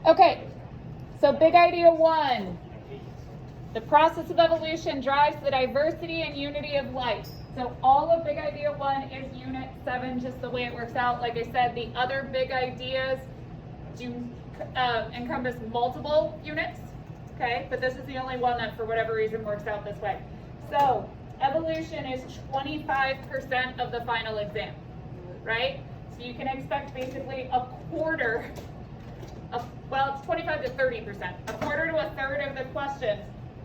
Okay, so big idea one. The process of evolution drives the diversity and unity of life. So all of big idea one is unit 7, just the way it works out. Like I said, the other big ideas do encompass multiple units, okay? But this is the only one that for whatever reason works out this way. So evolution is 25% of the final exam, right? So you can expect basically a quarter, well, it's 25 to 30%. A quarter to a third of the questions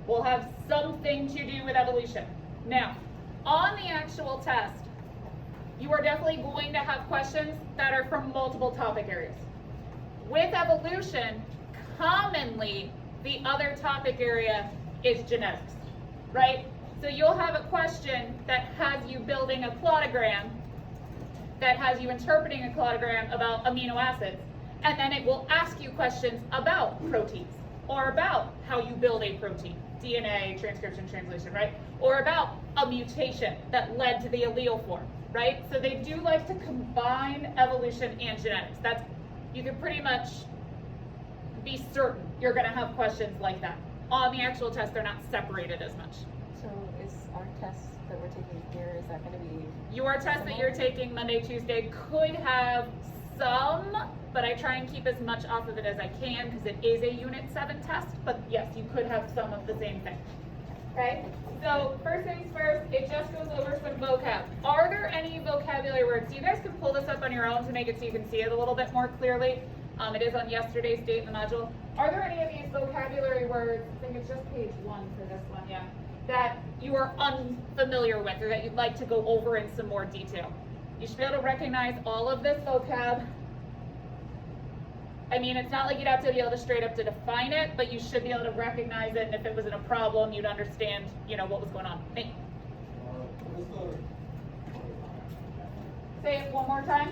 will have something to do with evolution. Now, on the actual test, you are definitely going to have questions that are from multiple topic areas. With evolution, commonly, the other topic area is genetics, right? So you'll have a question that has you building a cladogram, that has you interpreting a cladogram about amino acids, and then it will ask you questions about proteins, or about how you build a protein, DNA, transcription, translation, right? Or about a mutation that led to the allele form, right? So they do like to combine evolution and genetics. That's, you can pretty much be certain you're gonna have questions like that. On the actual test, they're not separated as much. So is our test that we're taking here, is that gonna be? Your test that you're taking Monday, Tuesday could have some, but I try and keep as much off of it as I can because it is a unit 7 test, but yes, you could have some of the same thing. Okay, so first things first, it just goes over some vocab. Are there any vocabulary words? You guys can pull this up on your own to make it so you can see it a little bit more clearly. It is on yesterday's date in the module. Are there any of these vocabulary words, I think it's just page 1 for this one, yeah, that you are unfamiliar with or that you'd like to go over in some more detail? You should be able to recognize all of this vocab. I mean, it's not like you'd have to be able to straight up to define it, but you should be able to recognize it, and if it was in a problem, you'd understand, you know, what was going on. Nate? Say it one more time.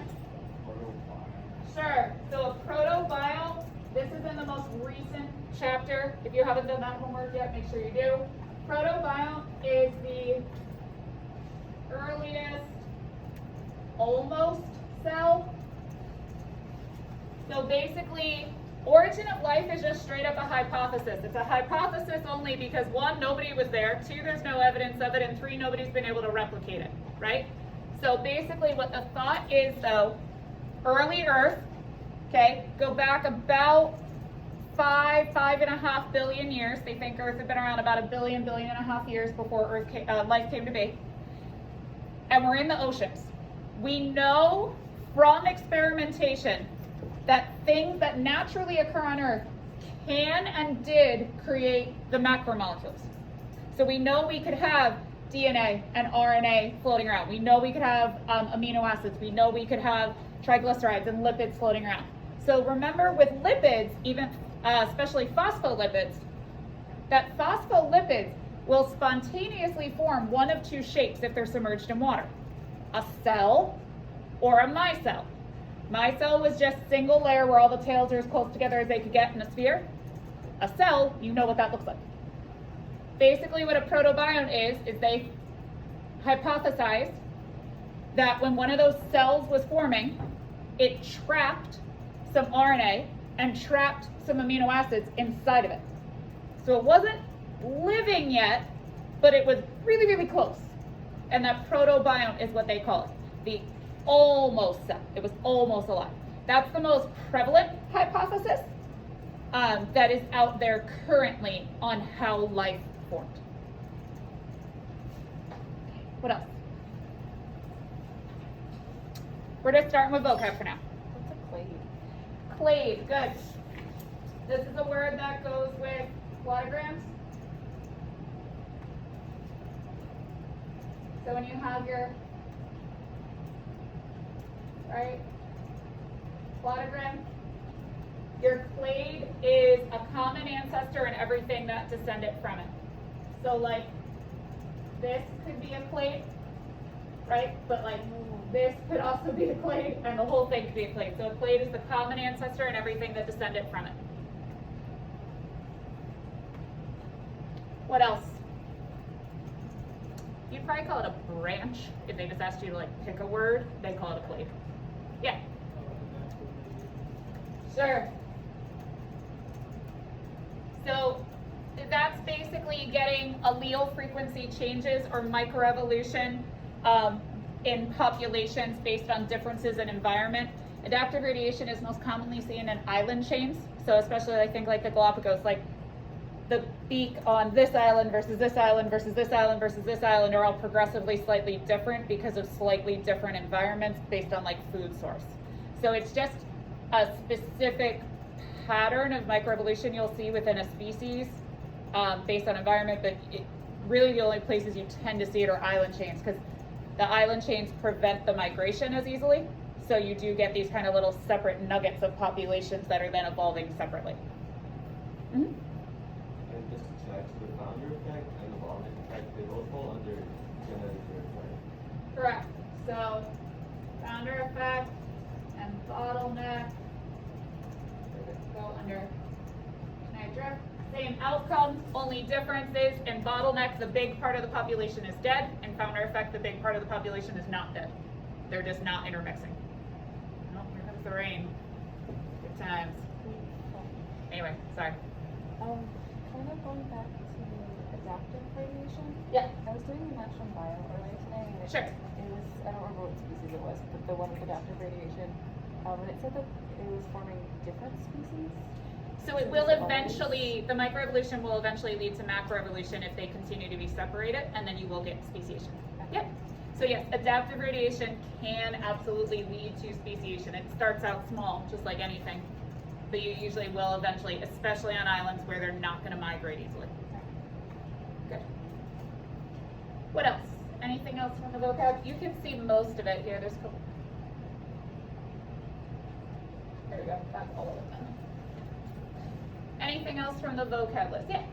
Sure. So a protobiome, this is in the most recent chapter. If you haven't done that homework yet, make sure you do. Protobiome is the earliest almost cell. So basically, origin of life is just straight up a hypothesis. It's a hypothesis only because 1, nobody was there, 2, there's no evidence of it, and 3, nobody's been able to replicate it, right? So basically what the thought is though, early Earth, okay, go back about 5.5 billion years. They think Earth had been around about a billion and a half years before life came to be. And we're in the oceans. We know from experimentation that things that naturally occur on Earth can and did create the macromolecules. So we know we could have DNA and RNA floating around. We know we could have amino acids. We know we could have triglycerides and lipids floating around. So remember with lipids, even especially phospholipids, that phospholipids will spontaneously form one of 2 shapes if they're submerged in water. A cell or a micelle. Micelle was just single layer where all the tails are as close together as they could get in a sphere. A cell, you know what that looks like. Basically what a protobiome is they hypothesized that when one of those cells was forming, it trapped some RNA and trapped some amino acids inside of it. So it wasn't living yet, but it was really, really close. And that protobiome is what they call it. The almost cell. It was almost alive. That's the most prevalent hypothesis that is out there currently on how life formed. What else? We're just starting with vocab for now. What's a clade? Clade, good. This is a word that goes with claudograms. So when you have your, right, cladogram, your clade is a common ancestor and everything that descended from it. So like, this could be a clade, right? But like, this could also be a clade, and the whole thing could be a clade. So a clade is the common ancestor and everything that descended from it. What else? You'd probably call it a branch. If they just asked you to like pick a word, they call it a clade. Yeah. Sure. So that's basically getting allele frequency changes or microevolution in populations based on differences in environment. Adaptive radiation is most commonly seen in island chains. So especially I think like the Galapagos, like the beak on this island versus this island versus this island versus this island are all progressively slightly different because of slightly different environments based on like food source. So it's just a specific pattern of microevolution you'll see within a species based on environment, but really the only places you tend to see it are island chains because the island chains prevent the migration as easily. So you do get these kind of little separate nuggets of populations that are then evolving separately. Mm-hmm. And just to check, so the founder effect and the bottleneck effect, they both fall under genetic drift, right? Correct. So founder effect and bottleneck go under genetic drift. Same outcome, only difference is in bottleneck, the big part of the population is dead, and founder effect, the big part of the population is not dead. They're just not intermixing. Oh, here comes the rain. Good times. Anyway, sorry. Kind of going back to adaptive radiation. Yeah. I was doing the National Bio earlier today, and Sure. it was, I don't remember what species it was, but the one with adaptive radiation. And it said that it was forming different species. So it will eventually, the microevolution will eventually lead to macroevolution if they continue to be separated, and then you will get speciation. Yep. So yes, adaptive radiation can absolutely lead to speciation. It starts out small, just like anything, but you usually will eventually, especially on islands where they're not going to migrate easily. Good. What else? Anything else from the vocab? You can see most of it here. There's a couple. There we go. That's all of it then. Anything else from the vocab list? Yeah.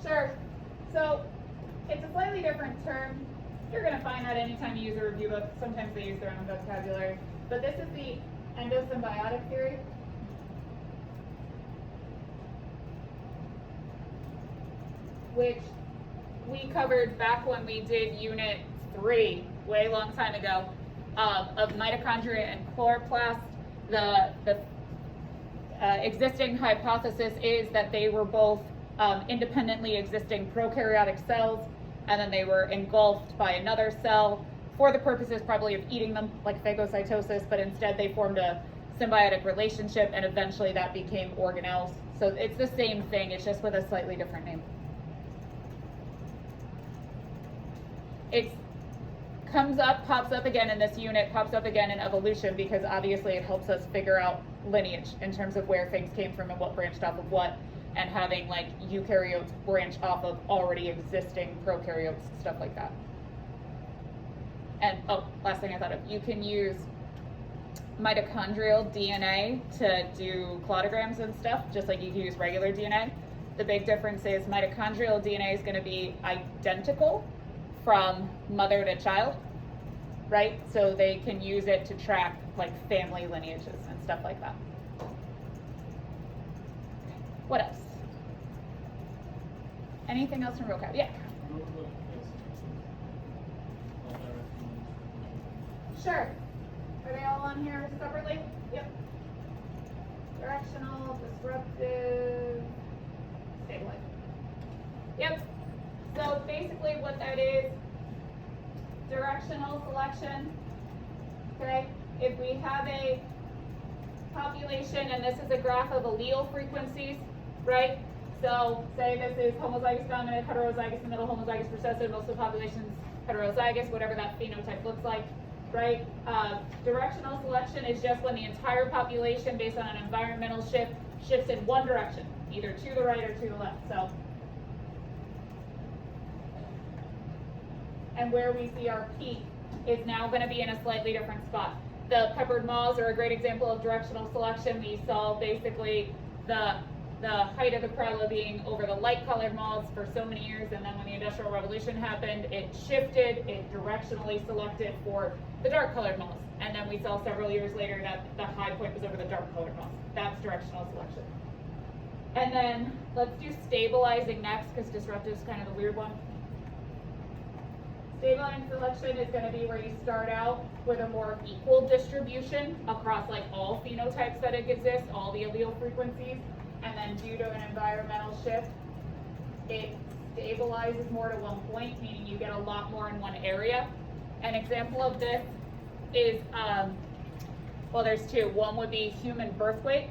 Sure. So it's a slightly different term. You're going to find that anytime you use a review book. Sometimes they use their own vocabulary. But this is the endosymbiotic theory. Which we covered back when we did Unit 3, way long time ago, of mitochondria and chloroplast. The existing hypothesis is that they were both independently existing prokaryotic cells, and then they were engulfed by another cell for the purposes probably of eating them, like phagocytosis, but instead they formed a symbiotic relationship, and eventually that became organelles. So it's the same thing, it's just with a slightly different name. It comes up, pops up again in this unit, pops up again in evolution, because obviously it helps us figure out lineage in terms of where things came from and what branched off of what, and having like eukaryotes branch off of already existing prokaryotes, stuff like that. And oh, last thing I thought of, you can use mitochondrial DNA to do cladograms and stuff, just like you can use regular DNA. The big difference is mitochondrial DNA is going to be identical from mother to child, right? So they can use it to track like family lineages and stuff like that. What else? Anything else from vocab? Yeah. Sure. Are they all on here separately? Yep. Directional, disruptive, stabilizing. Yep. So basically what that is, directional selection, okay? If we have a population, and this is a graph of allele frequencies, right? So say this is homozygous dominant, heterozygous in the middle, homozygous recessive, most of the population's heterozygous, whatever that phenotype looks like, right? Directional selection is just when the entire population, based on an environmental shift, shifts in one direction, either to the right or to the left. So, and where we see our peak is now going to be in a slightly different spot. The peppered moths are a great example of directional selection. We saw basically the height of the corella being over the light-colored moths for so many years, and then when the Industrial Revolution happened, it shifted, it directionally selected for the dark-colored moths. And then we saw several years later that the high point was over the dark-colored moths. That's directional selection. And then let's do stabilizing next, because disruptive is kind of the weird one. Stabilizing selection is going to be where you start out with a more equal distribution across like all phenotypes that exist, all the allele frequencies, and then due to an environmental shift, it stabilizes more to one point, meaning you get a lot more in one area. An example of this is, well, there's two. One would be human birth weight.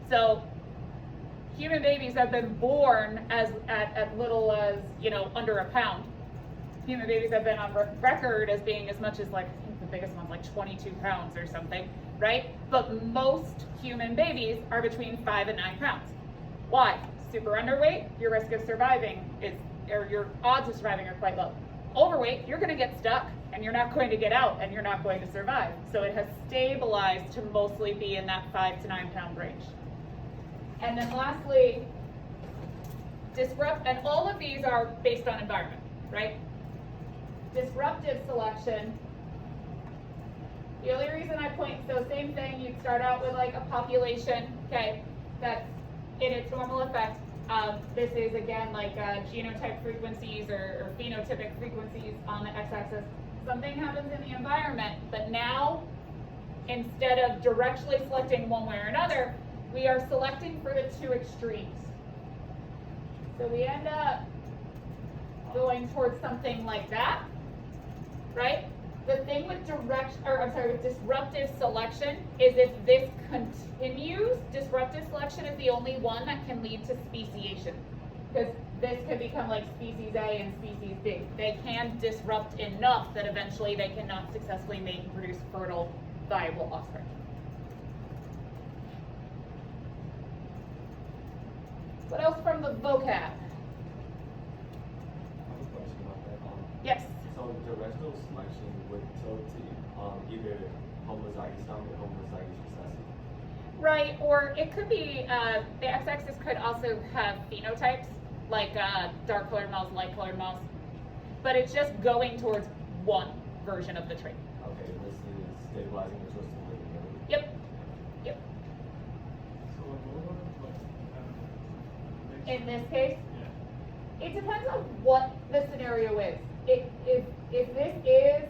So human babies have been born at little as, under a pound. Human babies have been on record as being as much as like, I think the biggest one's like 22 pounds or something, right? But most human babies are between 5 and 9 pounds. Why? Super underweight, your risk of surviving or your odds of surviving are quite low. Overweight, you're gonna get stuck and you're not going to get out and you're not going to survive. So it has stabilized to mostly be in that 5 to 9 pound range. And then lastly, and all of these are based on environment, right? Disruptive selection, the only reason I point, so same thing, you'd start out with like a population, okay, that's in its normal effect. This is again like genotype frequencies or phenotypic frequencies on the x-axis. Something happens in the environment, but now instead of directly selecting one way or another, we are selecting for the two extremes. So we end up going towards something like that, right? The thing with disruptive selection is if this continues, disruptive selection is the only one that can lead to speciation. Because this could become like species A and species B. They can disrupt enough that eventually they cannot successfully mate and produce fertile, viable offspring. What else from the vocab? I have a question about that. Yes. So directional selection would tilt to either homozygous dominant or homozygous recessive. Right, or it could be, the x-axis could also have phenotypes, like dark colored mouse, light colored mouse, but it's just going towards one version of the trait. Okay, this is stabilizing the twist and living ability. Yep, yep. In this case, it depends on what the scenario is. If this is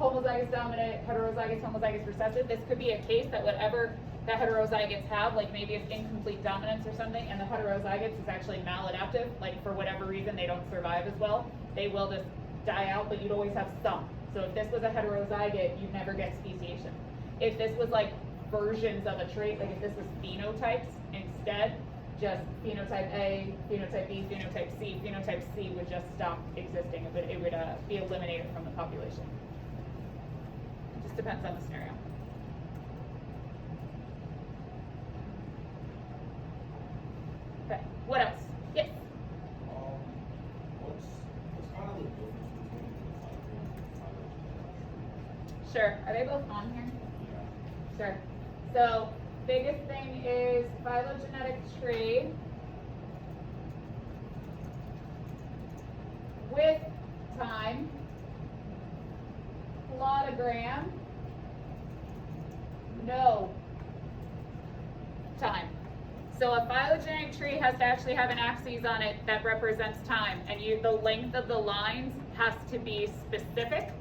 homozygous dominant, heterozygous, homozygous recessive, this could be a case that whatever the heterozygotes have, like maybe it's incomplete dominance or something, and the heterozygotes is actually maladaptive, like for whatever reason they don't survive as well, they will just die out, but you'd always have some. So if this was a heterozygote, you'd never get speciation. If this was like versions of a trait, like if this was phenotypes instead, just phenotype A, phenotype B, phenotype C would just stop existing. It would be eliminated from the population. It just depends on the scenario. Okay, what else? Yes? What's kind of the difference between the phylogenetic and phylogenetic? Sure. Are they both on here? Yeah. Sure. So, biggest thing is phylogenetic tree with time, plotogram, no time. So a phylogenetic tree has to actually have an axis on it that represents time, and the length of the lines has to be specific,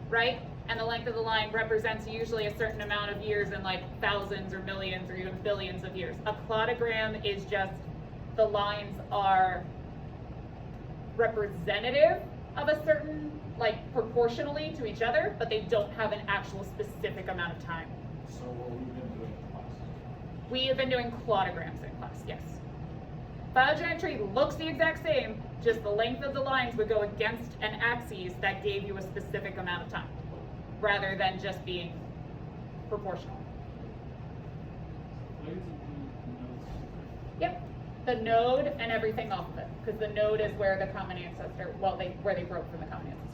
right? And the length of the line represents usually a certain amount of years in like thousands or millions or even billions of years. A plotogram is just the lines are representative of a certain, like proportionally to each other, but they don't have an actual specific amount of time. So what we've been doing in class. We have been doing clodograms in class, yes. Phylogenetic tree looks the exact same, just the length of the lines would go against an axis that gave you a specific amount of time, rather than just being proportional. Yep, the node and everything off of it, because the node is where the common ancestor, well, where they broke from the common ancestor.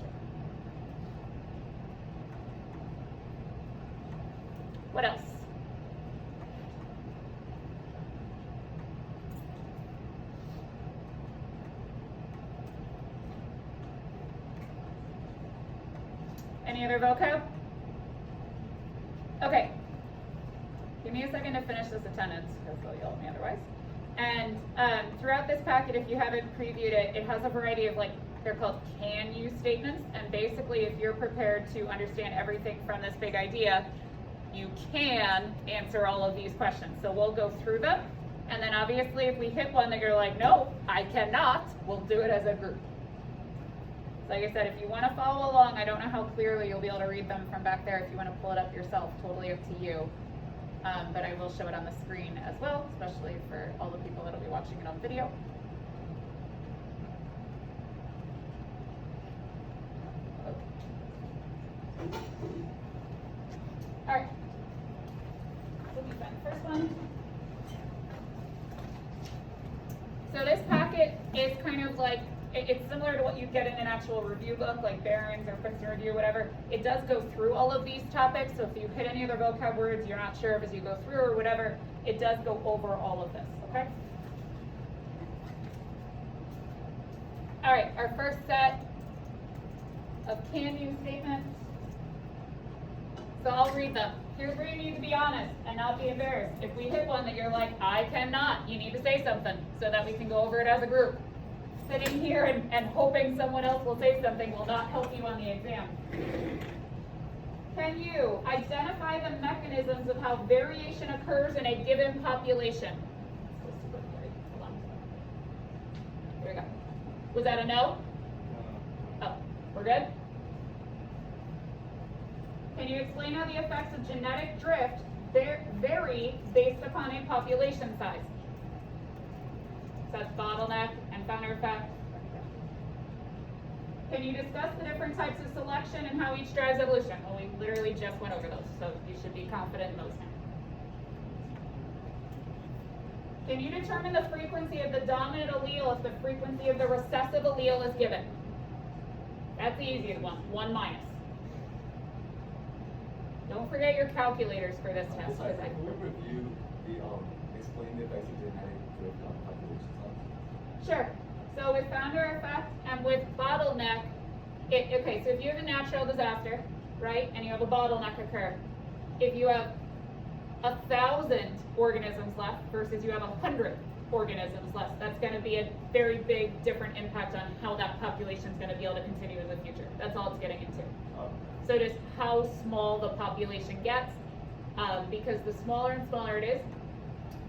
What else? Any other vocab? Okay. Give me a second to finish this attendance, because they'll yell at me otherwise. And throughout this packet, if you haven't previewed it, it has a variety of like They're called can-use statements, and basically if you're prepared to understand everything from this big idea, you can answer all of these questions. So we'll go through them, and then obviously if we hit one that you're like, no, I cannot, we'll do it as a group. Like I said, if you want to follow along, I don't know how clearly you'll be able to read them from back there. If you want to pull it up yourself, totally up to you. But I will show it on the screen as well, especially for all the people that'll be watching it on video. All right. Let me find the first one. So this packet is kind of like, it's similar to what you get in an actual review book, like Barron's or Princeton Review, whatever. It does go through all of these topics, so if you hit any other vocab words you're not sure of as you go through or whatever, it does go over all of this, okay? All right, our first set of can-use statements. So I'll read them. Here's where you need to be honest and not be embarrassed. If we hit one that you're like, I cannot, you need to say something so that we can go over it as a group. Sitting here and hoping someone else will say something will not help you on the exam. Can you identify the mechanisms of how variation occurs in a given population? Hold on. Here we go. Was that a no? Oh, we're good? Can you explain how the effects of genetic drift vary based upon a population size? So that's bottleneck and founder effect. Can you discuss the different types of selection and how each drives evolution? Well, we literally just went over those, so you should be confident in those now. Can you determine the frequency of the dominant allele if the frequency of the recessive allele is given? That's the easiest one, 1 minus. Don't forget your calculators for this test. Can we review explain the effects of genetic drift on population size? Sure. So with founder effect and with bottleneck, okay, so if you have a natural disaster, right, and you have a bottleneck occur, if you have 1,000 organisms left versus you have 100 organisms left, that's going to be a very big different impact on how that population is going to be able to continue in the future. That's all it's getting into. So just how small the population gets, because the smaller and smaller it is,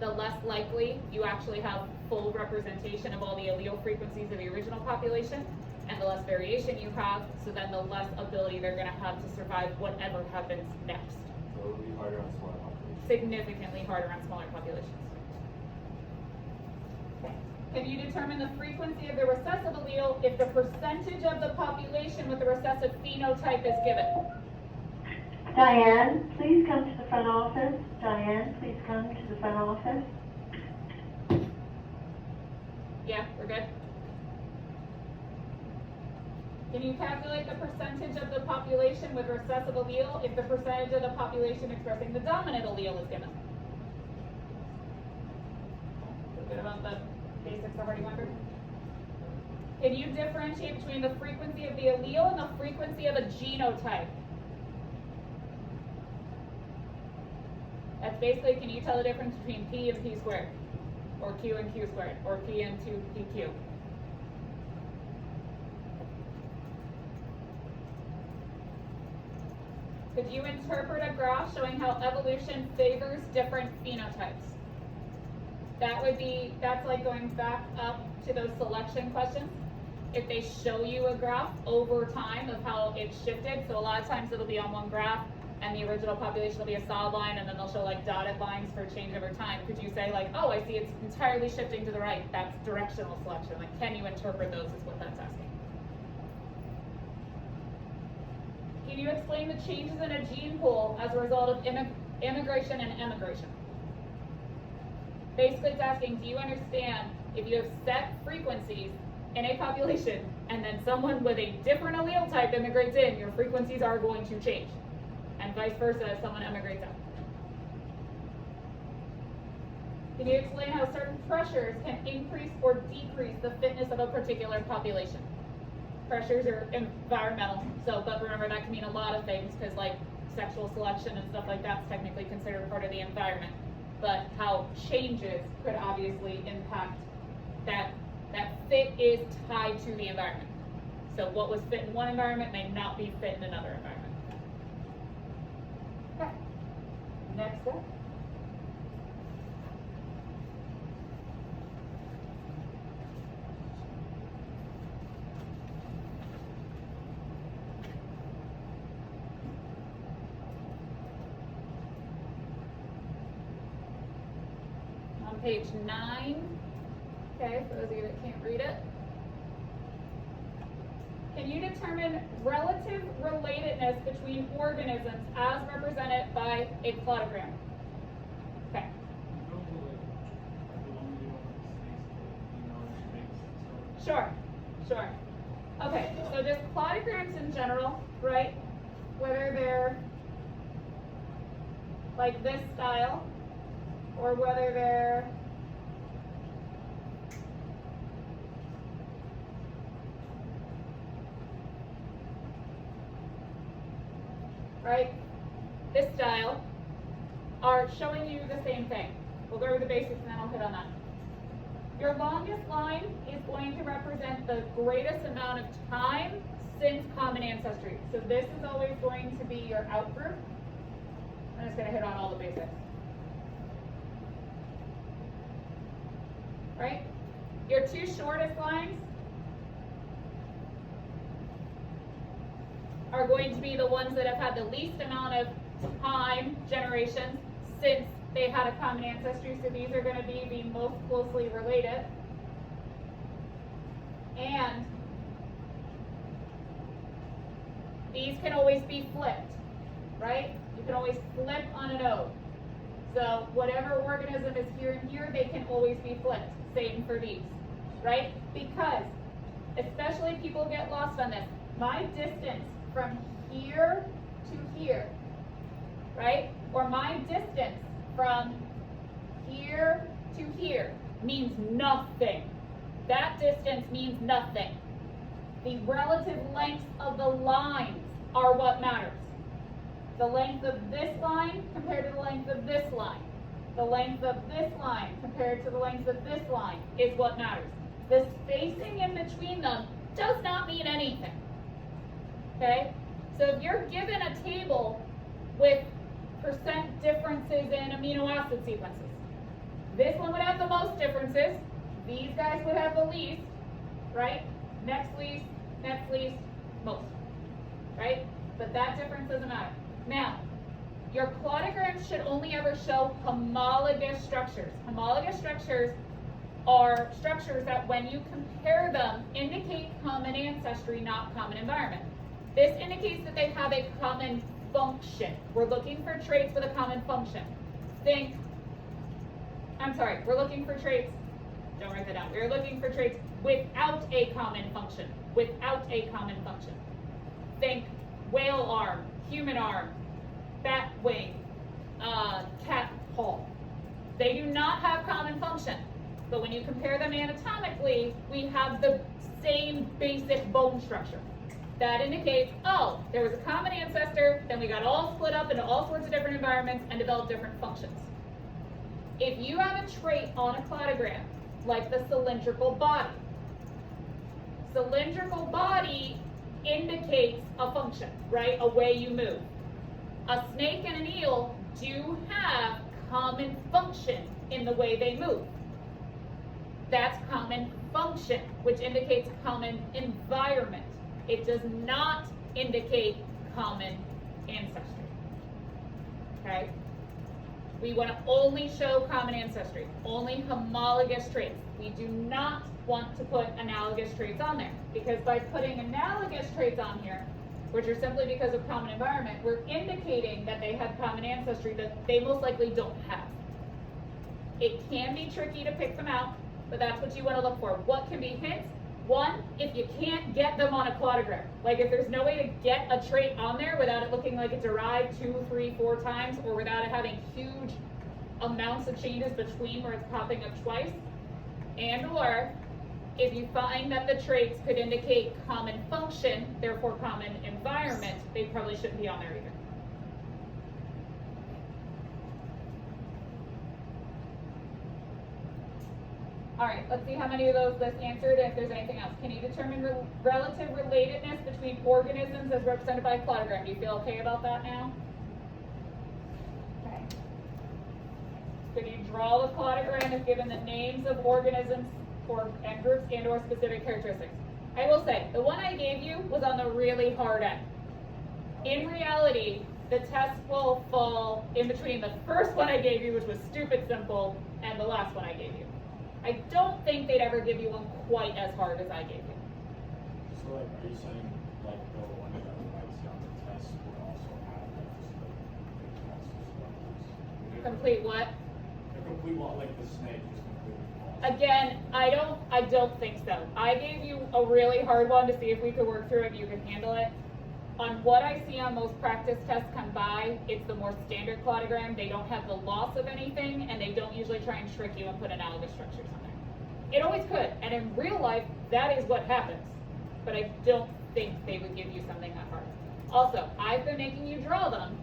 the less likely you actually have full representation of all the allele frequencies of the original population, and the less variation you have, so then the less ability they're going to have to survive whatever happens next. So it will be harder on smaller populations. Significantly harder on smaller populations. Can you determine the frequency of the recessive allele if the percentage of the population with the recessive phenotype is given? Diane, please come to the front office. Diane, please come to the front office. Yeah, we're good. Can you calculate the percentage of the population with recessive allele if the percentage of the population expressing the dominant allele is given? Good about the basics already wondered. Can you differentiate between the frequency of the allele and the frequency of a genotype? That's basically, can you tell the difference between P and P squared? Or Q and Q squared? Or P and 2PQ? Could you interpret a graph showing how evolution favors different phenotypes? That would be, that's like going back up to those selection questions. If they show you a graph over time of how it's shifted, so a lot of times it'll be on one graph, and the original population will be a solid line, and then they'll show like dotted lines for change over time. Could you say like, oh, I see it's entirely shifting to the right. That's directional selection. Like, can you interpret those is what that's asking. Can you explain the changes in a gene pool as a result of immigration and emigration? Basically, it's asking, do you understand if you have set frequencies in a population and then someone with a different allele type immigrates in, your frequencies are going to change. And vice versa if someone emigrates out. Can you explain how certain pressures can increase or decrease the fitness of a particular population? Pressures are environmental, so but remember that can mean a lot of things because like sexual selection and stuff like that's technically considered part of the environment. But how changes could obviously impact that fit is tied to the environment. So what was fit in one environment may not be fit in another environment. Okay, next up. On page 9, okay, for those of you that can't read it. Can you determine relative relatedness between organisms as represented by a cladogram? Okay, sure. Okay, so just cladograms in general, right? Whether they're like this style, or whether they're right, this style, are showing you the same thing. We'll go over the basics and then I'll hit on that. Your longest line is going to represent the greatest amount of time since common ancestry. So this is always going to be your outgroup. I'm just going to hit on all the basics. Right? Your two shortest lines are going to be the ones that have had the least amount of time, generations, since they had a common ancestry. So these are going to be the most closely related. And these can always be flipped, right? You can always flip on a node. So whatever organism is here and here, they can always be flipped. Same for these, right? Because, especially people get lost on this, my distance from here to here, right? Or my distance from here to here means nothing. That distance means nothing. The relative lengths of the lines are what matters. The length of this line compared to the length of this line. The length of this line compared to the length of this line is what matters. The spacing in between them does not mean anything. Okay? So if you're given a table with percent differences in amino acid sequences, this one would have the most differences. These guys would have the least, right? Next least, most, right? But that difference doesn't matter. Now, your cladograms should only ever show homologous structures. Homologous structures are structures that when you compare them indicate common ancestry, not common environment. This indicates that they have a common function. We're looking for traits with a common function. We're looking for traits, don't write that down. We're looking for traits without a common function. Without a common function. Think whale arm, human arm, bat wing, cat paw. They do not have common function. But when you compare them anatomically, we have the same basic bone structure. That indicates, oh, there was a common ancestor, then we got all split up into all sorts of different environments and developed different functions. If you have a trait on a cladogram, like the cylindrical body indicates a function, right? A way you move. A snake and an eel do have common function in the way they move. That's common function, which indicates common environment. It does not indicate common ancestry. Okay? We want to only show common ancestry, only homologous traits. We do not want to put analogous traits on there, because by putting analogous traits on here, which are simply because of common environment, we're indicating that they have common ancestry that they most likely don't have. It can be tricky to pick them out, but that's what you want to look for. What can be hints? One, if you can't get them on a cladogram. Like if there's no way to get a trait on there without it looking like it derived 2, 3, 4 times, or without it having huge amounts of changes between where it's popping up twice, and or if you find that the traits could indicate common function, therefore common environment, they probably shouldn't be on there either. All right, let's see how many of those this answered, and if there's anything else. Can you determine relative relatedness between organisms as represented by a cladogram? Do you feel okay about that now? Okay. Could you draw the cladogram if given the names of organisms and groups and/or specific characteristics? I will say, the one I gave you was on the really hard end. In reality, the test will fall in between the first one I gave you, which was stupid simple, and the last one I gave you. I don't think they'd ever give you one quite as hard as I gave you. So like, are you saying like the one that writes down the test would also have like just like the test as well? Complete what? The complete one, like the snake is completely false. Again, I don't think so. I gave you a really hard one to see if we could work through it, if you could handle it. On what I see on most practice tests come by, it's the more standard cladogram. They don't have the loss of anything, and they don't usually try and trick you and put analogous structures on there. It always could, and in real life, that is what happens. But I don't think they would give you something that hard. Also, I've been making you draw them,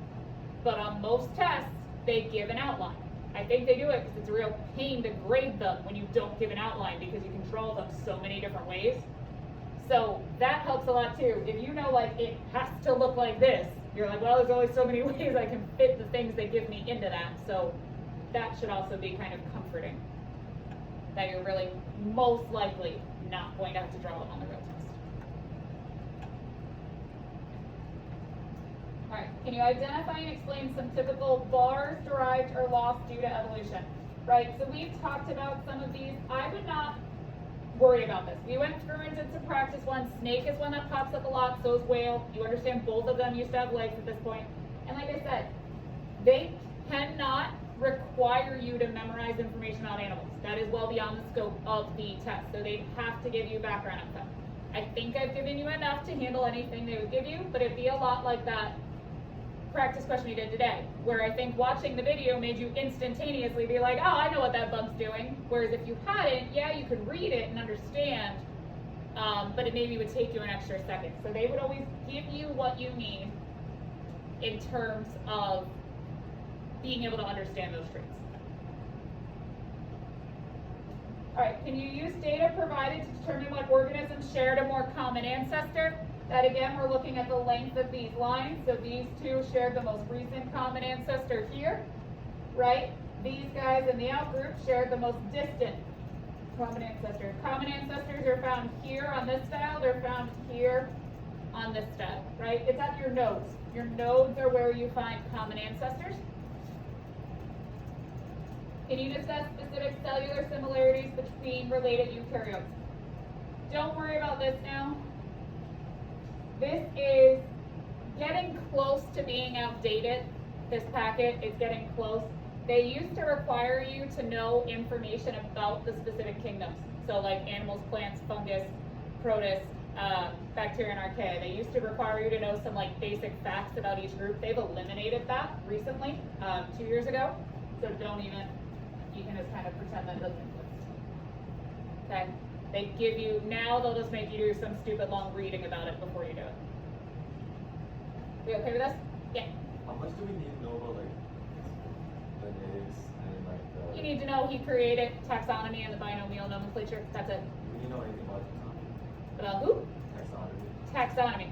but on most tests, they give an outline. I think they do it because it's a real pain to grade them when you don't give an outline, because you can draw them so many different ways. So that helps a lot too. If you know like it has to look like this, you're like, well, there's only so many ways I can fit the things they give me into that. So that should also be kind of comforting, that you're really most likely not going to have to draw them on the real test. All right, can you identify and explain some typical bars derived or lost due to evolution? Right, so we've talked about some of these. I would not worry about this. We went through and did some practice ones. Snake is one that pops up a lot, so is whale. You understand both of them used to have legs at this point. And like I said, they cannot require you to memorize information about animals. That is well beyond the scope of the test. So they have to give you background info. I think I've given you enough to handle anything they would give you, but it'd be a lot like that practice question you did today, where I think watching the video made you instantaneously be like, oh, I know what that bug's doing. Whereas if you hadn't, yeah, you could read it and understand, but it maybe would take you an extra second. So they would always give you what you need in terms of being able to understand those traits. All right, can you use data provided to determine what organisms shared a more common ancestor? That again, we're looking at the length of these lines. So these two shared the most recent common ancestor here, right? These guys in the out group shared the most distant common ancestor. Common ancestors are found here on this style. They're found here on this style, right? It's at your nodes. Your nodes are where you find common ancestors. Can you discuss specific cellular similarities between related eukaryotes? Don't worry about this now. This is getting close to being outdated. This packet is getting close. They used to require you to know information about the specific kingdoms. So like animals, plants, fungus, protists, bacteria, and archaea. They used to require you to know some like basic facts about each group. They've eliminated that recently, 2 years ago. So don't even, you can just kind of pretend that doesn't exist. Okay? They give you, now they'll just make you do some stupid long reading about it before you do it. We okay with this? Yeah. How much do we need to know about like the natives and like the? You need to know he created taxonomy and the binomial nomenclature. That's it. Do you know anything about taxonomy? About who? Taxonomy. Taxonomy.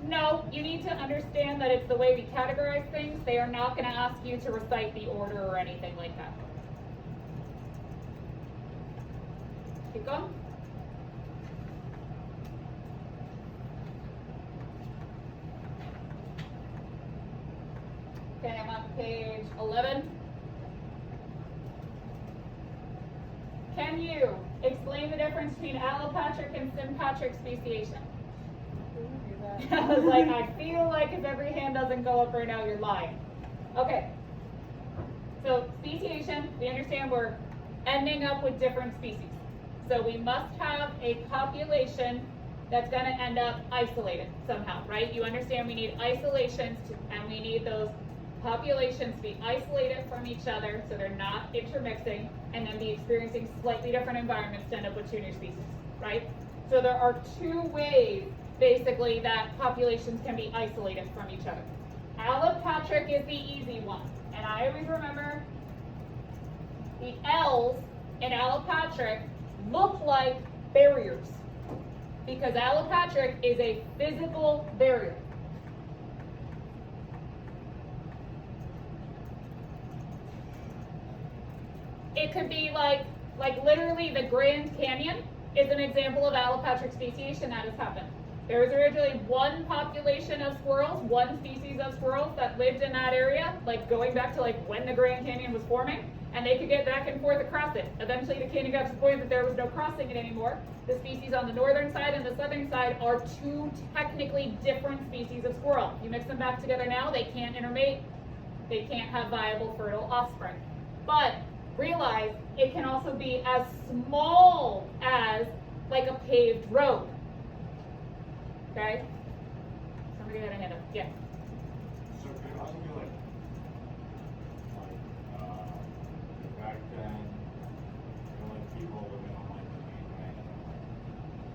No, you need to understand that it's the way we categorize things. They are not going to ask you to recite the order or anything like that. Keep going. Okay, I'm on page 11. Can you explain the difference between allopatric and sympatric speciation? I was like, I feel like if every hand doesn't go up right now, you're lying. Okay. So speciation, we understand we're ending up with different species. So we must have a population that's going to end up isolated somehow, right? You understand we need isolations and we need those populations to be isolated from each other so they're not intermixing and then be experiencing slightly different environments to end up with two new species, right? So there are two ways basically that populations can be isolated from each other. Allopatric is the easy one. And I always remember the L's and allopatric look like barriers because allopatric is a physical barrier. It could be like literally the Grand Canyon is an example of allopatric speciation that has happened. There was originally one population of squirrels, one species of squirrels that lived in that area, like going back to like when the Grand Canyon was forming, and they could get back and forth across it. Eventually the canyon got to the point that there was no crossing it anymore. The species on the northern side and the southern side are two technically different species of squirrel. You mix them back together now, they can't intermate, they can't have viable fertile offspring. But realize it can also be as small as like a paved road. Okay? Somebody had a hand up. Yeah. So could it also be like back then, like people living on like the mainland,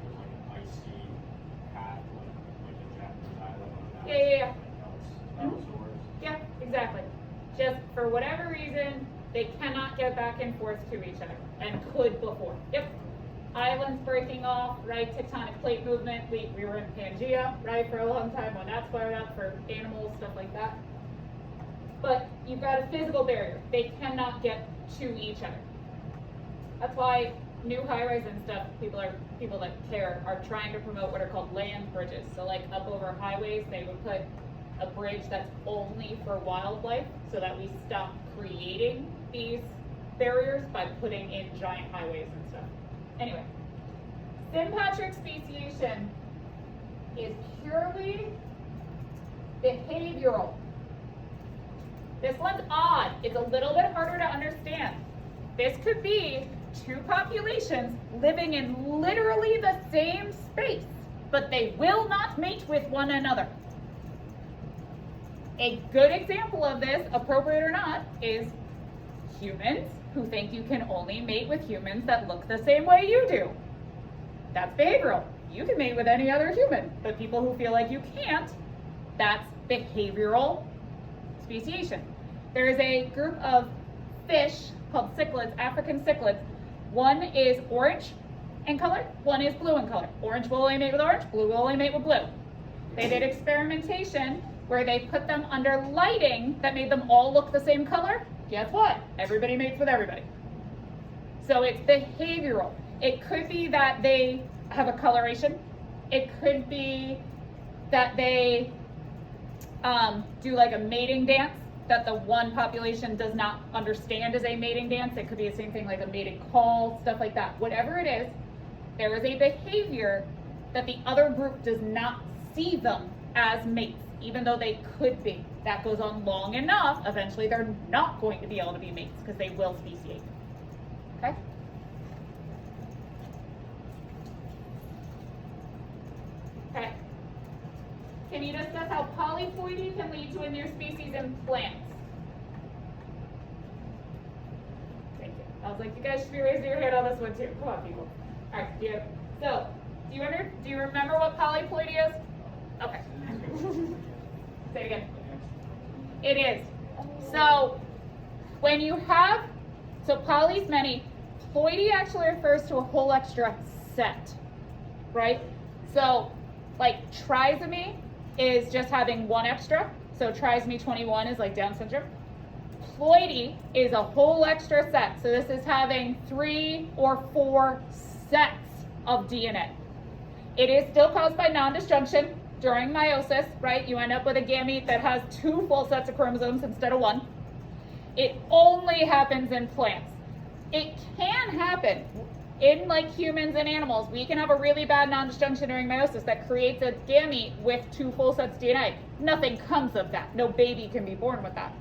there's like an icy path, like a Japanese island on that. Yeah. That was the worst. Yeah, exactly. Just for whatever reason, they cannot get back and forth to each other, and could before. Yep. Islands breaking off, right? Tectonic plate movement. We were in Pangea, right, for a long time when that fired up for animals, stuff like that. But you've got a physical barrier. They cannot get to each other. That's why new high-rise and stuff, people that care are trying to promote what are called land bridges. So like up over highways, they would put a bridge that's only for wildlife so that we stop creating these barriers by putting in giant highways and stuff. Anyway, sympatric speciation is purely behavioral. This one's odd. It's a little bit harder to understand. This could be two populations living in literally the same space, but they will not mate with one another. A good example of this, appropriate or not, is humans who think you can only mate with humans that look the same way you do. That's behavioral. You can mate with any other human, but people who feel like you can't, that's behavioral speciation. There is a group of fish called cichlids, African cichlids. One is orange in color, one is blue in color. Orange will only mate with orange, blue will only mate with blue. They did experimentation where they put them under lighting that made them all look the same color. Guess what? Everybody mates with everybody. So it's behavioral. It could be that they have a coloration. It could be that they do like a mating dance that the one population does not understand as a mating dance. It could be the same thing like a mating call, stuff like that. Whatever it is, there is a behavior that the other group does not see them as mates, even though they could be. That goes on long enough, eventually they're not going to be able to be mates because they will speciate. Okay? Okay. Can you discuss how polyploidy can lead to a new species in plants? Thank you. I was like, you guys should be raising your hand on this one too. Come on, people. All right, do you remember what polyploidy is? Okay. Say it again. It is. So when you have, so poly's many, ploidy actually refers to a whole extra set, right? So like trisomy is just having one extra. So trisomy 21 is like Down syndrome. Ploidy is a whole extra set. So this is having 3 or 4 sets of DNA. It is still caused by non-disjunction during meiosis, right? You end up with a gamete that has 2 full sets of chromosomes instead of 1. It only happens in plants. It can happen in like humans and animals. We can have a really bad non-disjunction during meiosis that creates a gamete with 2 full sets of DNA. Nothing comes of that. No baby can be born with that.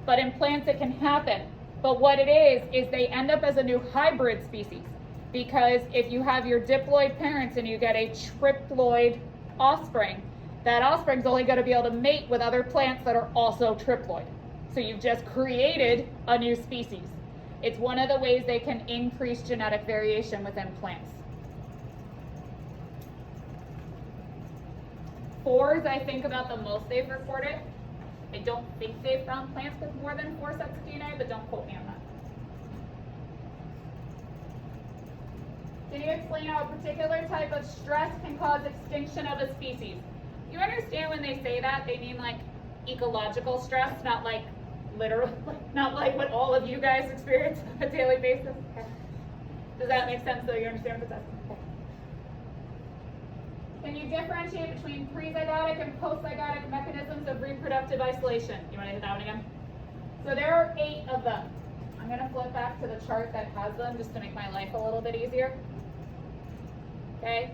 But in plants it can happen. But what it is they end up as a new hybrid species. Because if you have your diploid parents and you get a triploid offspring, that offspring's only going to be able to mate with other plants that are also triploid. So you've just created a new species. It's one of the ways they can increase genetic variation within plants. 4s, I think about the most they've reported. I don't think they've found plants with more than 4 sets of DNA, but don't quote me on that. Can you explain how a particular type of stress can cause extinction of a species? You understand when they say that, they mean like ecological stress, not like literal, not like what all of you guys experience on a daily basis. Okay. Does that make sense though? You understand what that's saying? Can you differentiate between prezygotic and postzygotic mechanisms of reproductive isolation? You want to hit that one again? So there are 8 of them. I'm going to flip back to the chart that has them just to make my life a little bit easier. Okay?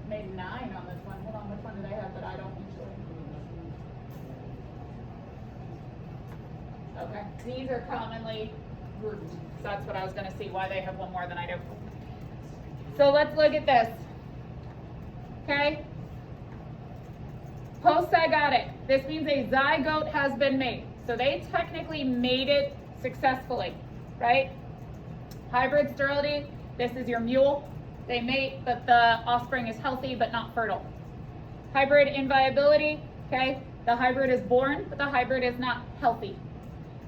Made 9 on this one. Hold on, which one did I have that I don't usually? Okay, these are commonly grouped. So that's what I was going to see, why they have one more than I do. So let's look at this. Okay? Postzygotic. This means a zygote has been made. So they technically made it successfully, right? Hybrid sterility. This is your mule. They mate, but the offspring is healthy but not fertile. Hybrid inviability. Okay? The hybrid is born, but the hybrid is not healthy.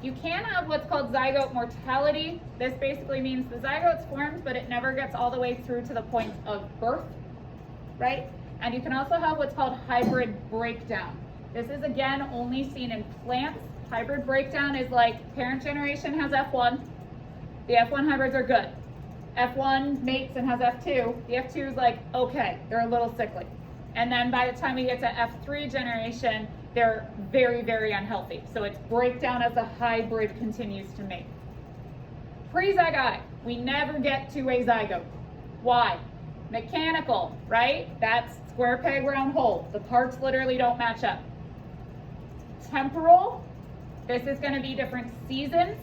You can have what's called zygote mortality. This basically means the zygote's formed, but it never gets all the way through to the point of birth, right? And you can also have what's called hybrid breakdown. This is, again, only seen in plants. Hybrid breakdown is like parent generation has F1. The F1 hybrids are good. F1 mates and has F2. The F2 is like, okay, they're a little sickly. And then by the time we get to F3 generation, they're very, very unhealthy. So it's breakdown as the hybrid continues to mate. Prezygotic, we never get to a zygote. Why? Mechanical, right? That's square peg, round hole. The parts literally don't match up. Temporal, this is going to be different seasons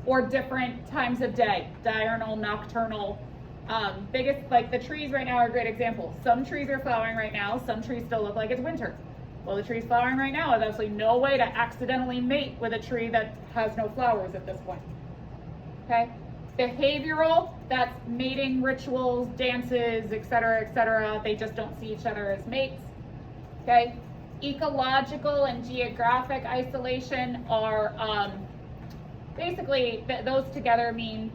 or different times of day. Diurnal, nocturnal. Biggest, like the trees right now are a great example. Some trees are flowering right now. Some trees still look like it's winter. Well, the tree's flowering right now. There's absolutely no way to accidentally mate with a tree that has no flowers at this point. Okay? Behavioral, that's mating rituals, dances, etc. They just don't see each other as mates. Okay? Ecological and geographic isolation are basically those together mean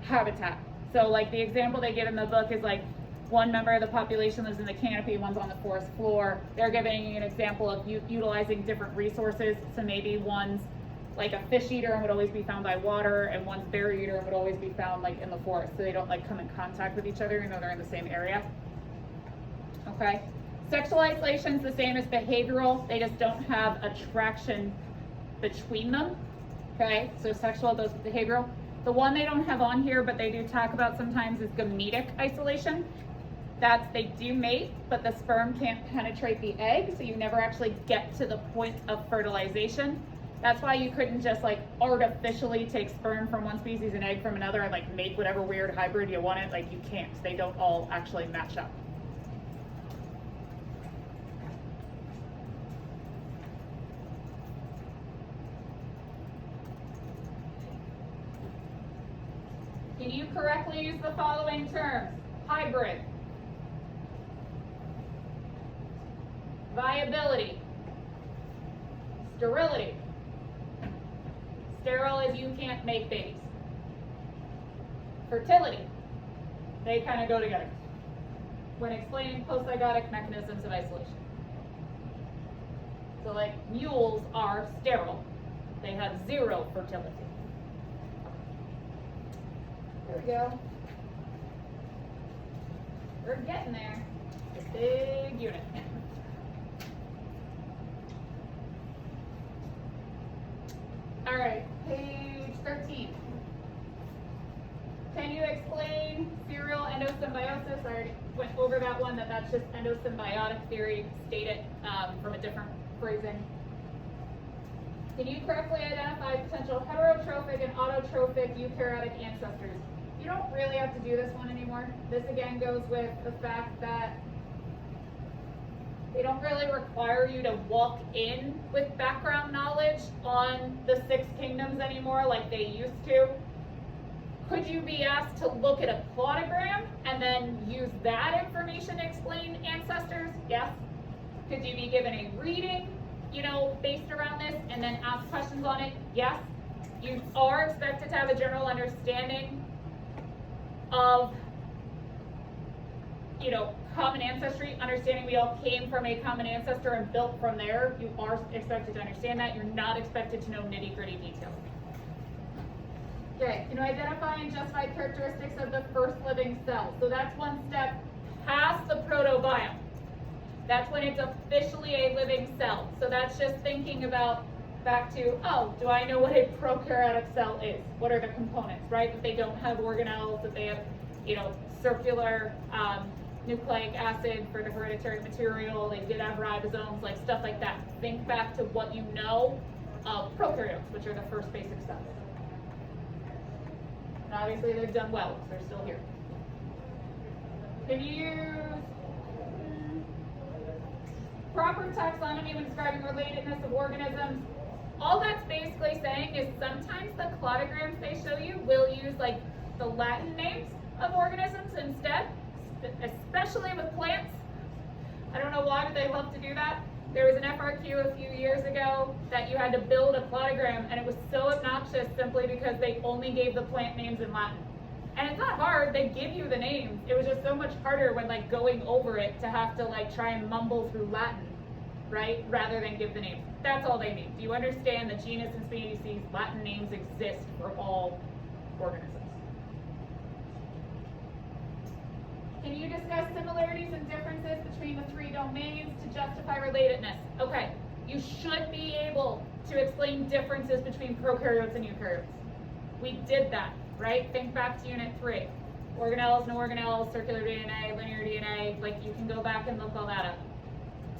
habitat. So like the example they give in the book is like one member of the population lives in the canopy, one's on the forest floor. They're giving an example of utilizing different resources. So maybe one's like a fish eater and would always be found by water, and one's berry eater and would always be found like in the forest. So they don't like come in contact with each other even though they're in the same area. Okay. Sexual isolation is the same as behavioral. They just don't have attraction between them. Okay. So sexual goes with behavioral. The one they don't have on here, but they do talk about sometimes, is gametic isolation. That's they do mate, but the sperm can't penetrate the egg, so you never actually get to the point of fertilization. That's why you couldn't just like artificially take sperm from one species and egg from another and like make whatever weird hybrid you wanted. Like you can't. They don't all actually match up. Can you correctly use the following terms? Hybrid, viability, sterility. Sterile is you can't make babies. Fertility, they kind of go together when explaining postzygotic mechanisms of isolation. So like mules are sterile. They have 0 fertility. There we go. We're getting there. It's a big unit. All right, page 13. Can you explain serial endosymbiosis? I already went over that one, that's just endosymbiotic theory stated from a different phrasing. Can you correctly identify potential heterotrophic and autotrophic eukaryotic ancestors? You don't really have to do this one anymore. This again goes with the fact that they don't really require you to walk in with background knowledge on the 6 kingdoms anymore like they used to. Could you be asked to look at a plotogram and then use that information to explain ancestors? Yes. Could you be given a reading, based around this and then ask questions on it? Yes. You are expected to have a general understanding of, you know, common ancestry, understanding we all came from a common ancestor and built from there. You are expected to understand that. You're not expected to know nitty-gritty details. Okay, you know, identify and justify characteristics of the first living cell. So that's one step past the protobiome. That's when it's officially a living cell. So that's just thinking about back to, oh, do I know what a prokaryotic cell is? What are the components, right? That they don't have organelles, that they have, you know, circular nucleic acid for the hereditary material. They did have ribosomes, like stuff like that. Think back to what you know of prokaryotes, which are the first basic cells. And obviously they've done well, because they're still here. Can you use proper taxonomy when describing relatedness of organisms? All that's basically saying is sometimes the cladogram they show you will use like the Latin names of organisms instead, especially with plants. I don't know why, but they love to do that. There was an FRQ a few years ago that you had to build a cladogram, and it was so obnoxious simply because they only gave the plant names in Latin. And it's not hard, they give you the names. It was just so much harder when like going over it to have to like try and mumble through Latin, right? Rather than give the names. That's all they need. Do you understand that genus and species Latin names exist for all organisms? Can you discuss similarities and differences between the three domains to justify relatedness? Okay, you should be able to explain differences between prokaryotes and eukaryotes. We did that, right? Think back to Unit 3. Organelles, no organelles, circular DNA, linear DNA, like you can go back and look all that up.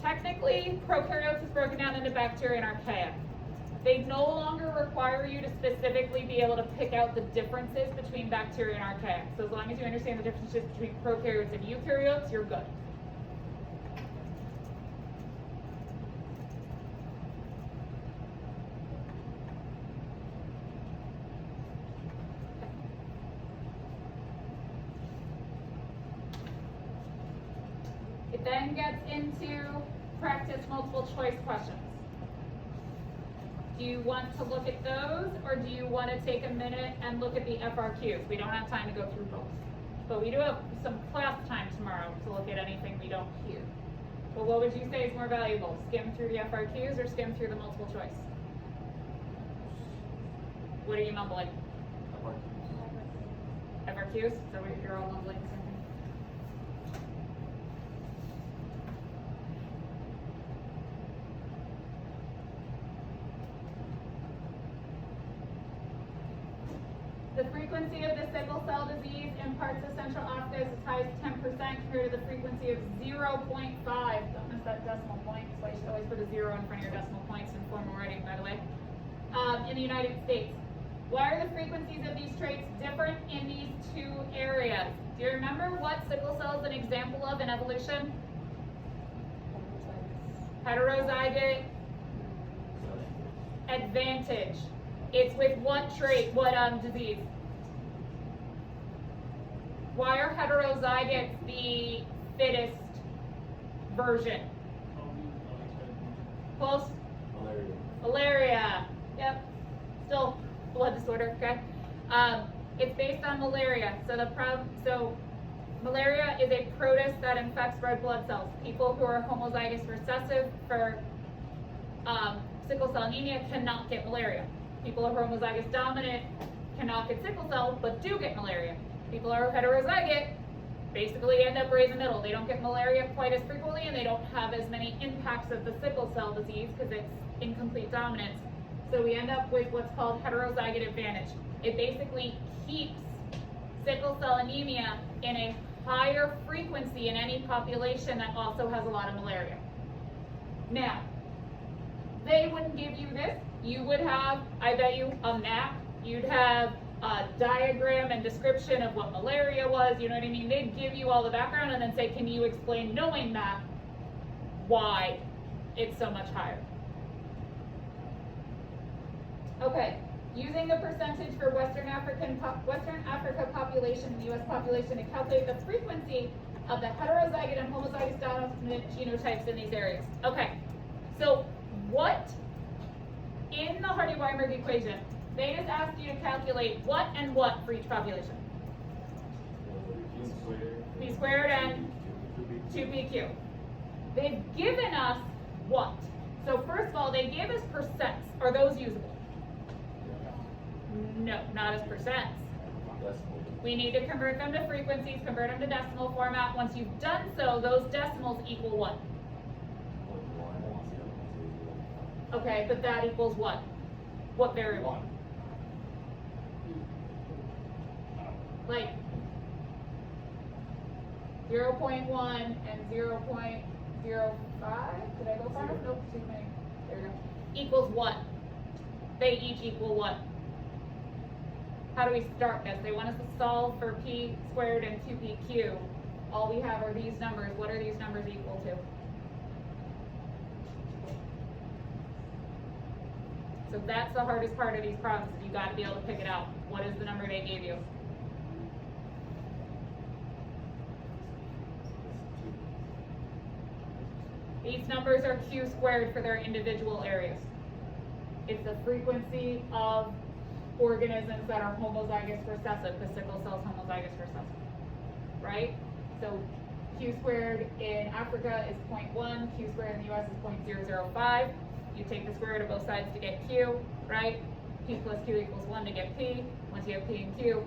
Technically, prokaryotes is broken down into bacteria and archaea. They no longer require you to specifically be able to pick out the differences between bacteria and archaea. So as long as you understand the differences between prokaryotes and eukaryotes, you're good. It then gets into practice multiple choice questions. Do you want to look at those, or do you want to take a minute and look at the FRQs? We don't have time to go through both. But we do have some class time tomorrow to look at anything we don't hear. But what would you say is more valuable? Skim through the FRQs or skim through the multiple choice? What are you mumbling? FRQs? So you're all mumbling the same thing? The frequency of the sickle cell disease in parts of Central Africa is as high as 10% compared to the frequency of 0.5. Don't miss that decimal point. That's why you should always put a 0 in front of your decimal points in formal writing, by the way. In the United States. Why are the frequencies of these traits different in these two areas? Do you remember what sickle cell is an example of in evolution? Heterozygous advantage. It's with what trait, what disease? Why are heterozygotes the fittest version? Close? Malaria. Malaria. Yep. Still blood disorder, okay? It's based on malaria. So malaria is a protist that infects red blood cells. People who are homozygous recessive for sickle cell anemia cannot get malaria. People who are homozygous dominant cannot get sickle cell, but do get malaria. People who are heterozygous basically end up right in the middle. They don't get malaria quite as frequently, and they don't have as many impacts of the sickle cell disease because it's incomplete dominance. So we end up with what's called heterozygous advantage. It basically keeps sickle cell anemia in a higher frequency in any population that also has a lot of malaria. Now, they wouldn't give you this. You would have, I bet you, a map. You'd have a diagram and description of what malaria was, you know what I mean? They'd give you all the background and then say, can you explain, knowing that, why it's so much higher? Okay, using the percentage for Western Africa population and US population to calculate the frequency of the heterozygous and homozygous dominant genotypes in these areas. Okay, so what in the Hardy-Weinberg equation They just asked you to calculate what and what for each population. P squared and 2PQ. They've given us what? So first of all, they gave us percents. Are those usable? No, not as percents. We need to convert them to frequencies, convert them to decimal format. Once you've done so, those decimals equal what? Okay, but that equals what? What variable? Like 0.1 and 0.05? Did I go far enough? Nope, too many. There we go. Equals what? They each equal what? How do we start this? They want us to solve for P squared and 2PQ. All we have are these numbers. What are these numbers equal to? So that's the hardest part of these problems, is you got to be able to pick it out. What is the number they gave you? These numbers are Q squared for their individual areas. It's the frequency of organisms that are homozygous recessive, because sickle cell is homozygous recessive, right? So Q squared in Africa is 0.1, Q squared in the US is 0.005. You take the square root of both sides to get Q, right? P plus Q equals 1 to get P. Once you have P and Q,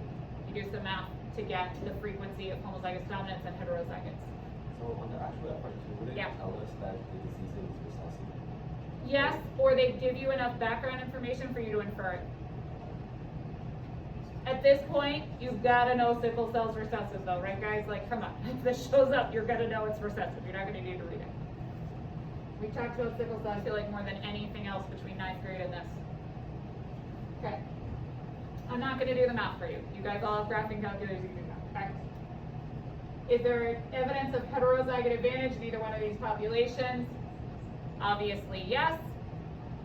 you do some math to get the frequency of homozygous dominance and heterozygotes. So on the actual part two, would it Yeah. tell us that the disease is recessive? Yes, or they give you enough background information for you to infer it. At this point, you've got to know sickle cell's recessive though, right guys? Like, come on, if this shows up, you're gonna know it's recessive. You're not gonna need to read it. We talked about sickle cell, I feel like, more than anything else between 9th grade and this. Okay. I'm not gonna do the math for you. You guys all have graphing calculators, you can do that. Okay. Is there evidence of heterozygote advantage in either one of these populations? Obviously, yes,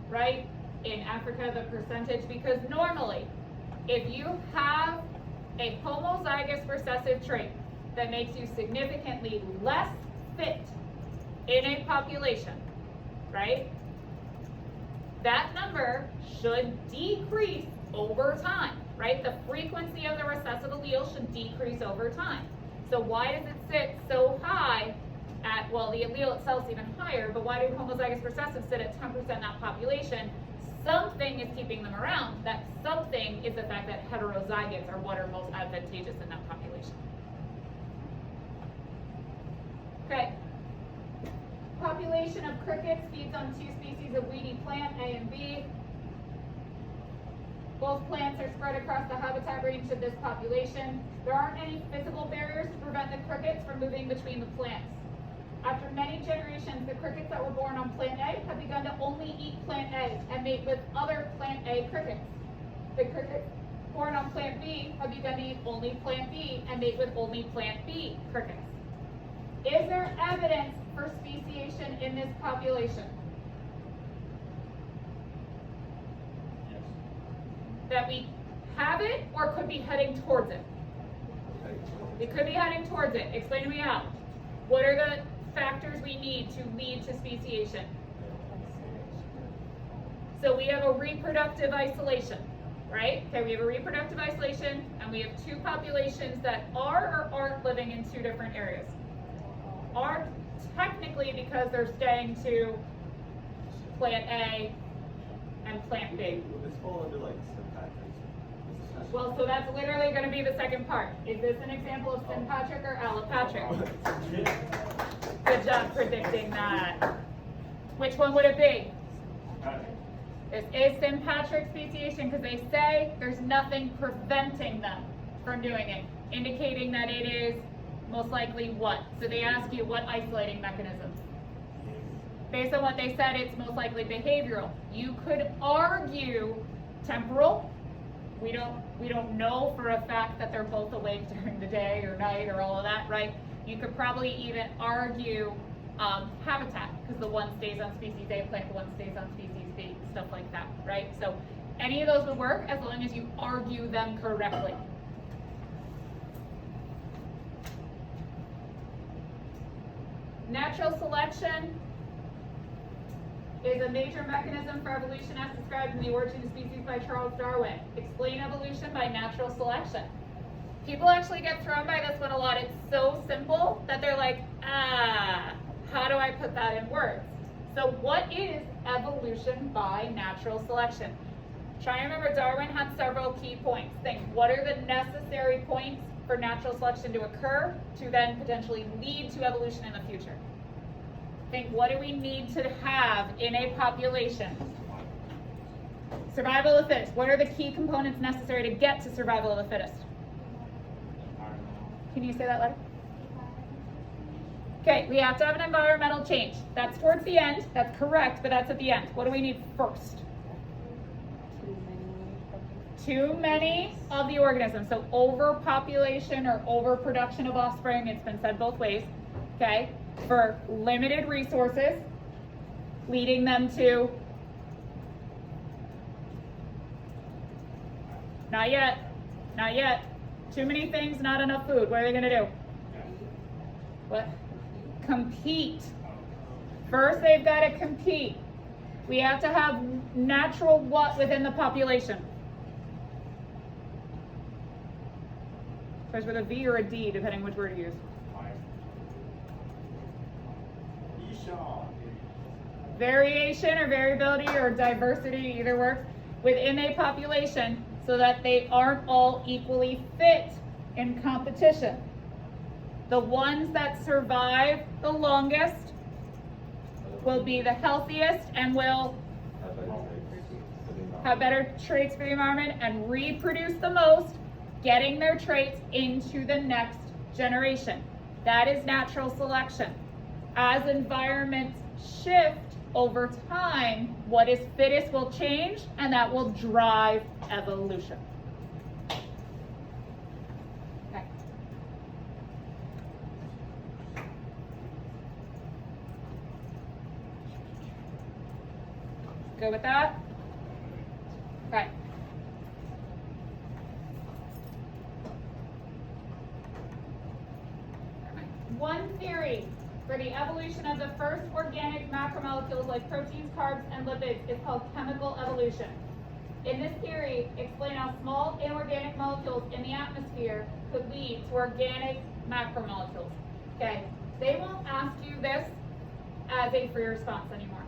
right? In Africa, the percentage, because normally, if you have a homozygous recessive trait that makes you significantly less fit in a population, right? That number should decrease over time, right? The frequency of the recessive allele should decrease over time. So why does it sit so high at, well, the allele itself is even higher, but why do homozygous recessive sit at 10% in that population? Something is keeping them around. That something is the fact that heterozygotes are what are most advantageous in that population. Okay. Population of crickets feeds on 2 species of weedy plant, A and B. Both plants are spread across the habitat range of this population. There aren't any physical barriers to prevent the crickets from moving between the plants. After many generations, the crickets that were born on plant A have begun to only eat plant A and mate with other plant A crickets. The crickets born on plant B have begun to eat only plant B and mate with only plant B crickets. Is there evidence for speciation in this population? Yes. That we have it or could be heading towards it? It could be heading towards it. Explain to me how. What are the factors we need to lead to speciation? So we have a reproductive isolation, right? Okay, we have a reproductive isolation and we have 2 populations that are or aren't living in 2 different areas. Aren't technically because they're staying to plant A and plant B. Would this fall under like St. Patrick's? Well, so that's literally going to be the second part. Is this an example of St. Patrick or Allopatrick? Good job predicting that. Which one would it be? This is St. Patrick speciation because they say there's nothing preventing them from doing it, indicating that it is most likely what? So they ask you what isolating mechanism. Based on what they said, it's most likely behavioral. You could argue temporal. We don't know for a fact that they're both awake during the day or night or all of that, right? You could probably even argue habitat, because the one stays on species A plant, the one stays on species B, stuff like that, right? So any of those would work as long as you argue them correctly. Natural selection is a major mechanism for evolution as described in The Origin of Species by Charles Darwin. Explain evolution by natural selection. People actually get thrown by this one a lot. It's so simple that they're like, how do I put that in words? So what is evolution by natural selection? Try and remember, Darwin had several key points. Think, what are the necessary points for natural selection to occur to then potentially lead to evolution in the future? Think, what do we need to have in a population? Survival of the fittest. What are the key components necessary to get to survival of the fittest? Can you say that letter? Okay, we have to have an environmental change. That's towards the end. That's correct, but that's at the end. What do we need first? Too many of the organisms. So overpopulation or overproduction of offspring, it's been said both ways, okay? For limited resources, leading them to, not yet, too many things, not enough food. What are they gonna do? What? Compete. First, they've gotta compete. We have to have natural what within the population? Starts with a V or a D, depending which word you use. Variation or variability or diversity, either works, within a population so that they aren't all equally fit in competition. The ones that survive the longest will be the healthiest and will have better traits for the environment and reproduce the most, getting their traits into the next generation. That is natural selection. As environments shift over time, what is fittest will change, and that will drive evolution. Okay. Good with that? Okay. One theory for the evolution of the first organic macromolecules like proteins, carbs, and lipids is called chemical evolution. In this theory, explain how small inorganic molecules in the atmosphere could lead to organic macromolecules. Okay, they won't ask you this as a free response anymore.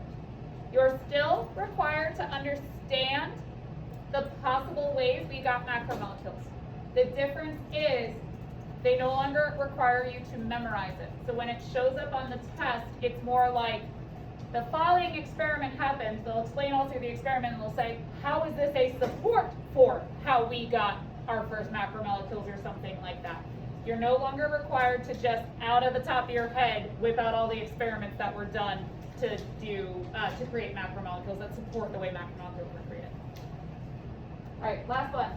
You're still required to understand the possible ways we got macromolecules. The difference is they no longer require you to memorize it. So when it shows up on the test, it's more like the following experiment happens. They'll explain all through the experiment and they'll say, how is this a support for how we got our first macromolecules or something like that. You're no longer required to just out of the top of your head whip out all the experiments that were done to create macromolecules that support the way macromolecules were created. All right, last one.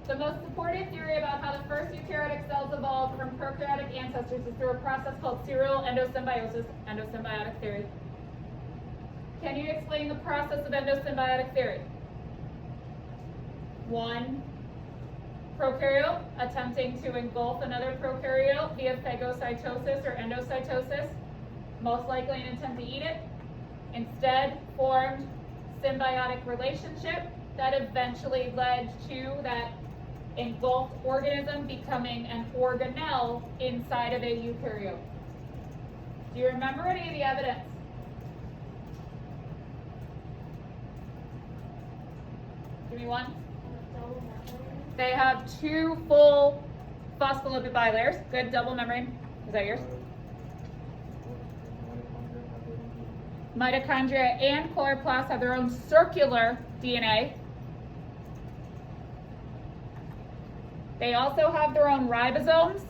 The most supported theory about how the first eukaryotic cells evolved from prokaryotic ancestors is through a process called serial endosymbiosis, endosymbiotic theory. Can you explain the process of endosymbiotic theory? One prokaryote attempting to engulf another prokaryote via phagocytosis or endocytosis, most likely an attempt to eat it, instead formed symbiotic relationship that eventually led to that engulfed organism becoming an organelle inside of a eukaryote. Do you remember any of the evidence? Give me one. They have two full phospholipid bilayers. Good, double membrane. Is that yours? Mitochondria and chloroplasts have their own circular DNA. They also have their own ribosomes.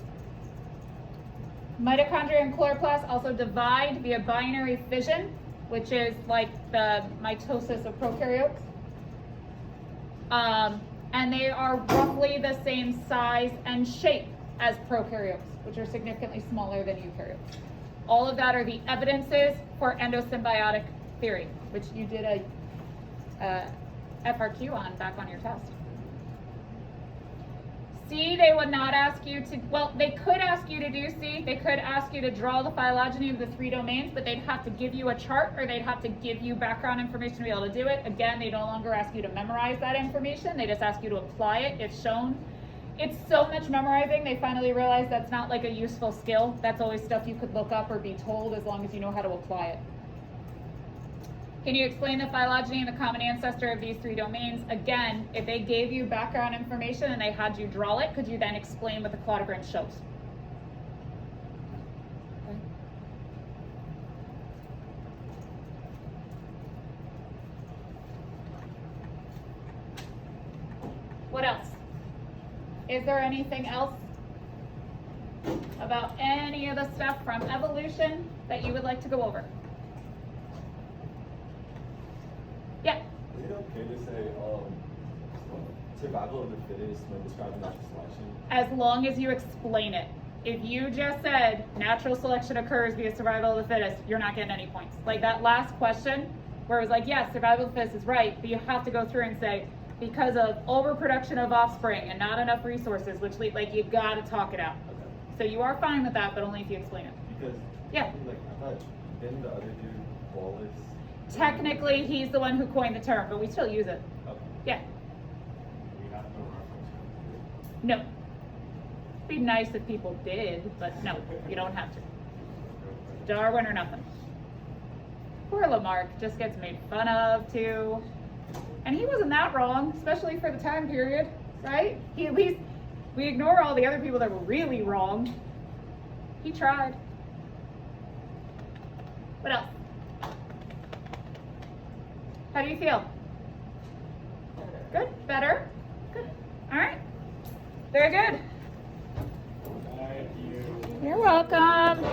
Mitochondria and chloroplasts also divide via binary fission, which is like the mitosis of prokaryotes. And they are roughly the same size and shape as prokaryotes, which are significantly smaller than eukaryotes. All of that are the evidences for endosymbiotic theory, which you did a FRQ on back on your test. C, they would not ask you to, well, they could ask you to do C. They could ask you to draw the phylogeny of the 3 domains, but they'd have to give you a chart or they'd have to give you background information to be able to do it. Again, they no longer ask you to memorize that information. They just ask you to apply it if shown. It's so much memorizing, they finally realized that's not like a useful skill. That's always stuff you could look up or be told as long as you know how to apply it. Can you explain the phylogeny and the common ancestor of these 3 domains? Again, if they gave you background information and they had you draw it, could you then explain what the quadrant shows? Okay. What else? Is there anything else about any of the stuff from evolution that you would like to go over? Yeah. Is it okay to say survival of the fittest when describing natural selection? As long as you explain it. If you just said natural selection occurs via survival of the fittest, you're not getting any points. Like that last question where it was like, yes, survival of the fittest is right, but you have to go through and say, because of overproduction of offspring and not enough resources, which like you gotta talk it out. Okay. So you are fine with that, but only if you explain it. Because Yeah. like I thought didn't the other dude Wallace? Technically, he's the one who coined the term, but we still use it. Okay. Yeah. We have no reference. No. It'd be nice if people did, but no, you don't have to. Darwin or nothing. Poor Lamarck just gets made fun of too. And he wasn't that wrong, especially for the time period, right? He at least, we ignore all the other people that were really wrong. He tried. What else? How do you feel? Good? Better? Good. All right. Very good. Thank you. You're welcome.